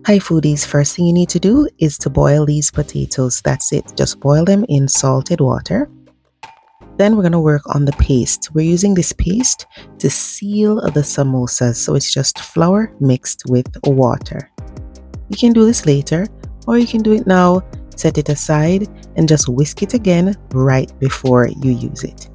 Hi foodies, first thing you need to do is to boil these potatoes. That's it. Just boil them in salted water. Then we're going to work on the paste. We're using this paste to seal the samosas. So it's just flour mixed with water. You can do this later or you can do it now. Set it aside and just whisk it again right before you use it.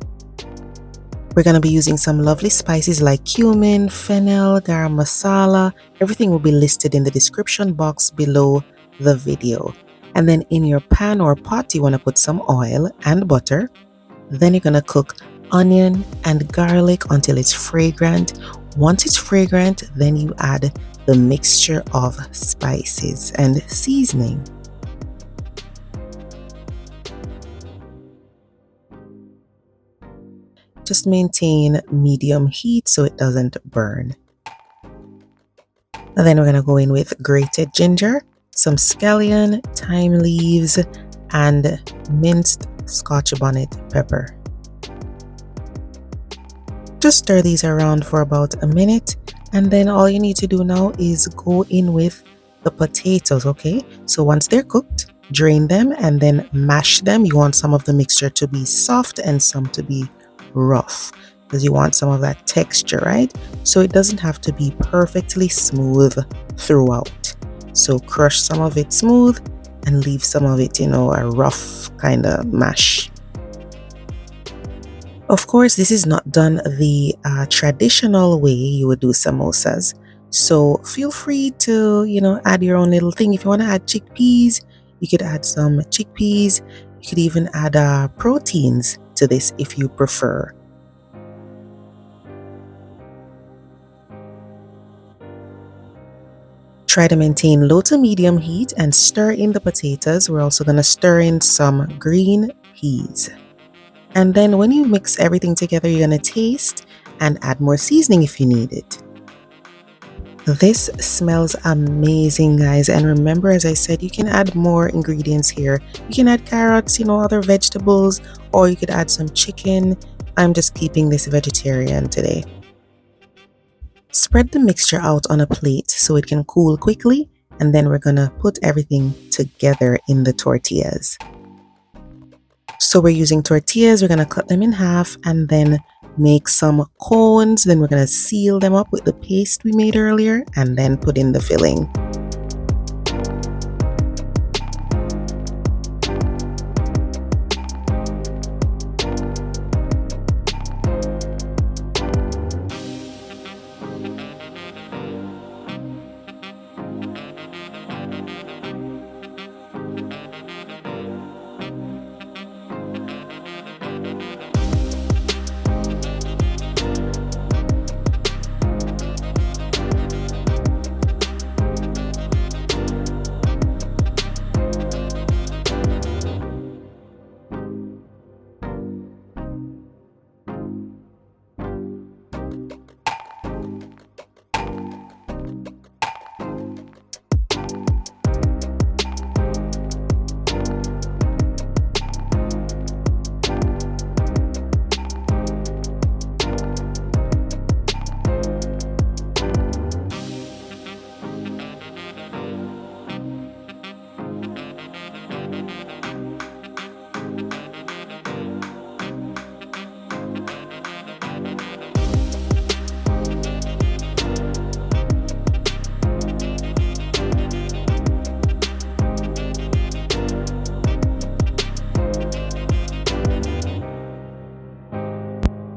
We're going to be using some lovely spices like cumin, fennel, garam masala. Everything will be listed in the description box below the video. And then in your pan or pot, you want to put some oil and butter. Then you're going to cook onion and garlic until it's fragrant. Once it's fragrant, then you add the mixture of spices and seasoning. Just maintain medium heat so it doesn't burn. And then we're going to go in with grated ginger, some scallion, thyme leaves, and minced scotch bonnet pepper. Just stir these around for about a minute, and then all you need to do now is go in with the potatoes, okay? So once they're cooked, drain them and then mash them. You want some of the mixture to be soft and some to be rough because you want some of that texture, right? So it doesn't have to be perfectly smooth throughout. So crush some of it smooth and leave some of it, a rough kind of mash. Of course, this is not done the traditional way you would do samosas. So feel free to, add your own little thing. If you want to add chickpeas, you could add some chickpeas. You could even add proteins to this if you prefer. Try to maintain low to medium heat and stir in the potatoes. We're also going to stir in some green peas. And then when you mix everything together, you're going to taste and add more seasoning if you need it. This smells amazing, guys. And remember, as I said, you can add more ingredients here. You can add carrots, other vegetables, or you could add some chicken. I'm just keeping this vegetarian today. Spread the mixture out on a plate so it can cool quickly. And then we're going to put everything together in the tortillas. So we're using tortillas. We're going to cut them in half and then make some cones. Then we're going to seal them up with the paste we made earlier and then put in the filling.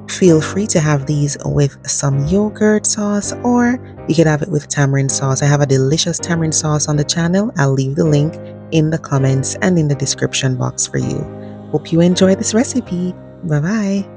Feel free to have these with some yogurt sauce, or you could have it with tamarind sauce. I have a delicious tamarind sauce on the channel. I'll leave the link in the comments and in the description box for you. Hope you enjoy this recipe. Bye bye.